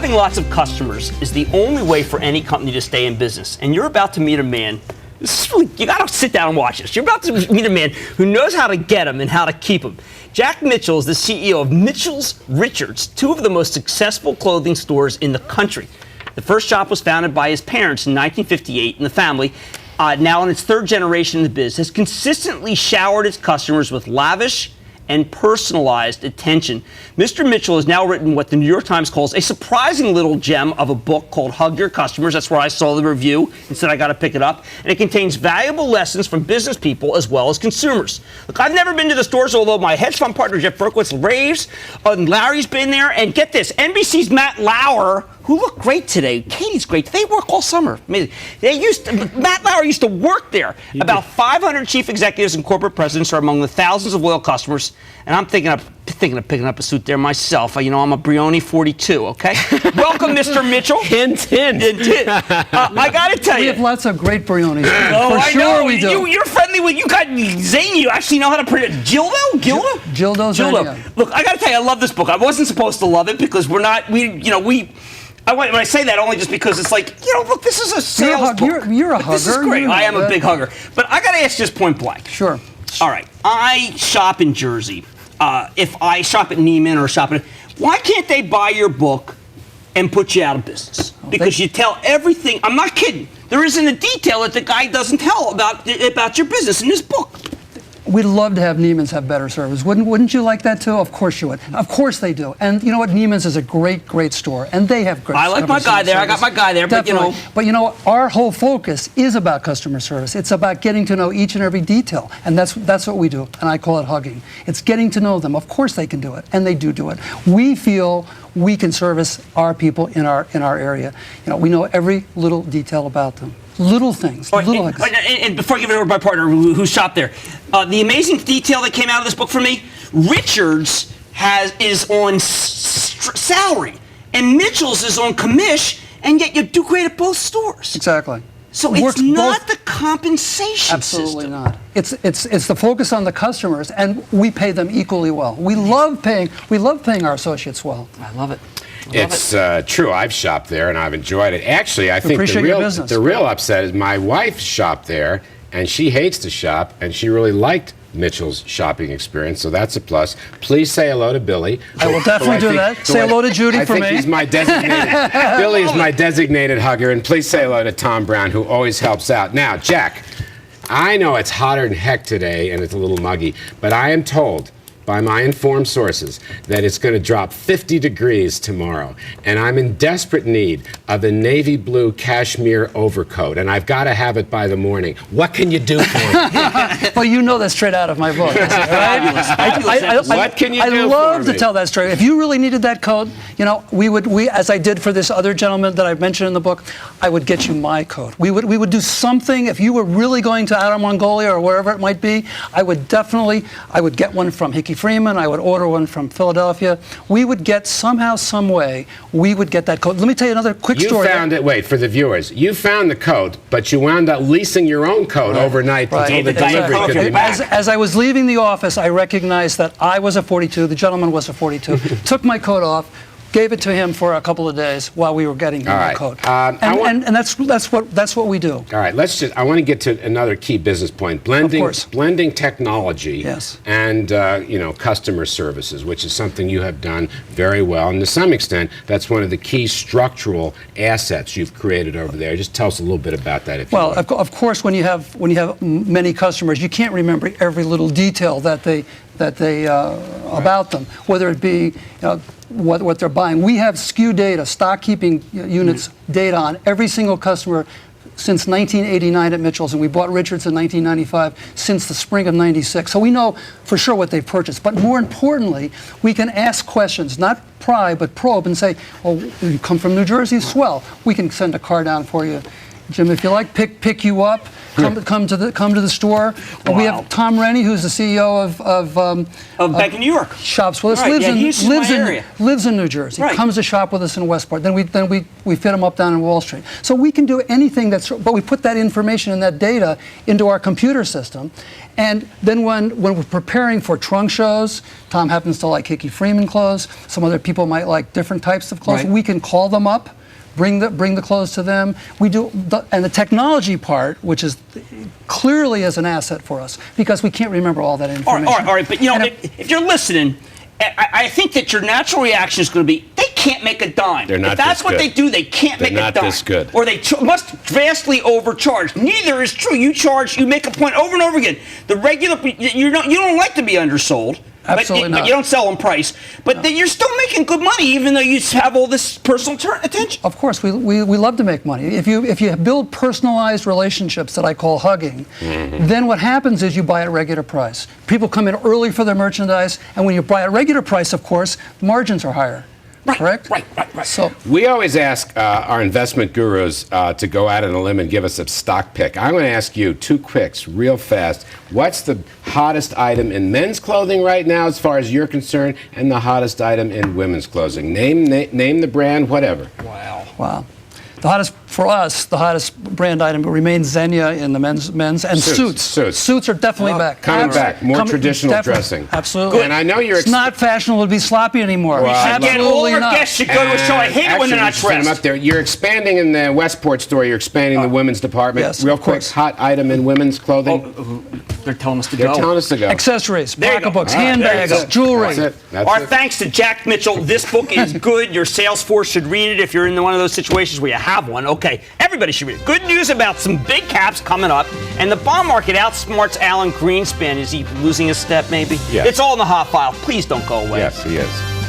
Having lots of customers is the only way for any company to stay in business. And you're about to meet a man. This is really, you got to sit down and watch this. You're about to meet a man who knows how to get them and how to keep them. Jack Mitchell is the CEO of Mitchell's Richards, two of the most successful clothing stores in the country. The first shop was founded by his parents in 1958, and the family, now in its third generation in the biz, has consistently showered its customers with lavish and personalized attention. Mr. Mitchell has now written what the New York Times calls a surprising little gem of a book called Hug Your Customers. That's where I saw the review and said I got to pick it up. And it contains valuable lessons from business people as well as consumers. Look, I've never been to the stores, although my hedge fund partner Jeff Berkowitz raves, and Larry's been there. And get this, NBC's Matt Lauer, who looked great today. Katie's great. They work all summer. Amazing. Matt Lauer used to work there. About 500 chief executives and corporate presidents are among the thousands of loyal customers. And I'm thinking of picking up a suit there myself. You know, I'm a Brioni 42, okay? Welcome, Mr. Mitchell. Hint, hint. I got to tell you. We have lots of great Brionis. Oh, For sure know. we do. You're friendly with, you got zany. You actually know how to pronounce Gildo? Gildo. Look, I got to tell you, I love this book. I wasn't supposed to love it because when I say that only just because it's like, look, this is a sales book. You're a hugger. This is great. I am a big hugger. But I got to ask just point blank. Sure. All right. I shop in Jersey. If I shop at Neiman or shop at... Why can't they buy your book and put you out of business? Because you tell everything. I'm not kidding. There isn't a detail that the guy doesn't tell about your business in his book. We'd love to have Neiman's have better service. Wouldn't you like that too? Of course you would. Of course they do. And you know what? Neiman's is a great store, and they have great. I like my guy there. I got my guy there. Definitely. But our whole focus is about customer service. It's about getting to know each and every detail, and that's what we do. And I call it hugging. It's getting to know them. Of course they can do it, and they do it. We feel we can service our people in our area. We know every little detail about them. Little things. And before I give it over to my partner who shopped there, the amazing detail that came out of this book for me, Richards is on salary, and Mitchell's is on commish, and yet you do great at both stores. Exactly. So it's not the compensation Absolutely system. not. It's the focus on the customers, and we pay them equally well. We love paying our associates well. I love it. It's true. I've shopped there and I've enjoyed it. Actually, I think the real upset is my wife shopped there and she hates to shop, and she really liked Mitchell's shopping experience, so that's a plus. Please say hello to Billy. I will definitely do that. Say hello to Judy for me. I think he's my designated. Billy is my designated hugger, and please say hello to Tom Brown, who always helps out. Now, Jack, I know it's hotter than heck today and it's a little muggy, but I am told by my informed sources that it's going to drop 50 degrees tomorrow, and I'm in desperate need of a navy blue cashmere overcoat, and I've got to have it by the morning. What can you do for me? Well, you know that's straight out of my book. Right? What can you do for me? I love to tell that story. If you really needed that coat, we as I did for this other gentleman that I've mentioned in the book, I would get you my coat. We would do something. If you were really going to Outer Mongolia or wherever it might be, I would get one from Hickey Freeman. I would order one from Philadelphia. We would get somehow, some way, we would get that coat. Let me tell you another quick story. You found it. Wait, for the viewers, you found the coat, but you wound up leasing your own coat overnight until the delivery could be made. As I was leaving the office, I recognized that I was a 42. The gentleman was a 42. Took my coat off. Gave it to him for a couple of days while we were getting him the coat. And that's what we do. All right, I want to get to another key business point. Blending technology and customer services, which is something you have done very well. And to some extent, that's one of the key structural assets you've created over there. Just tell us a little bit about that, if you would. Well, of course, when you have many customers, you can't remember every little detail that they about them, whether it be what they're buying. We have SKU data, stock keeping units data on every single customer since 1989 at Mitchell's, and we bought Richards in 1995 since the spring of '96. So we know for sure what they've purchased. But more importantly, we can ask questions, not pry, but probe, and say, "Oh, you come from New Jersey? Swell. We can send a car down for you Jim, if you like, pick you up. Come to the store. Wow. We have Tom Rennie, who's the CEO of Bank of New York. Shops with us. Right, he uses my area. Lives in New Jersey. Right. Comes to shop with us in Westport. Then we fit him up down in Wall Street. So we can do anything but we put that information and that data into our computer system. And then when we're preparing for trunk shows, Tom happens to like Hickey Freeman clothes. Some other people might like different types of clothes. Right. We can call them up. Bring the clothes to them. We do, and the technology part, which is clearly is an asset for us because we can't remember all that information. All right, but if you're listening, I think that your natural reaction is going to be they can't make a dime. They're not if that's this what good. they do, they can't make a dime. They're not this good. Or they must vastly overcharge. Neither is true. You make a point over and over again. The regular, you don't like to be undersold. Absolutely not. But you don't sell on price. But then you're still making good money, even though you have all this personal attention. Of course, we love to make money. If you build personalized relationships that I call hugging, then what happens is you buy at regular price. People come in early for their merchandise, and when you buy at regular price, of course, margins are higher. Right, correct? Right. So we always ask our investment gurus to go out on a limb and give us a stock pick. I'm going to ask you two quicks, real fast. What's the hottest item in men's clothing right now, as far as you're concerned, and the hottest item in women's clothing? Name the brand, whatever. Wow. The hottest brand item remains Xenia in the men's and suits. Suits are definitely back. Coming back, more traditional dressing. Absolutely. Good. And I know it's not fashionable to be sloppy anymore. Well, Absolutely all not. our guests should go to a show. I hate it when they're not Send them dressed. up there. You're expanding in the Westport store. You're expanding the women's department. Yes, real of quick, course. hot item in women's clothing. They're telling us to They're go. telling us to go. Accessories, There you go. pocketbooks, All right, handbags, there you go. jewelry. That's it. That's Our it. thanks to Jack Mitchell. This book is good. Your sales force should read it if you're in one of those situations where you have one. Okay, everybody should read it. Good news about some big caps coming up, and the bond market outsmarts Alan Greenspan. Is he losing a step, maybe? Yes. It's all in the hot file. Please don't go away. Yes, he is.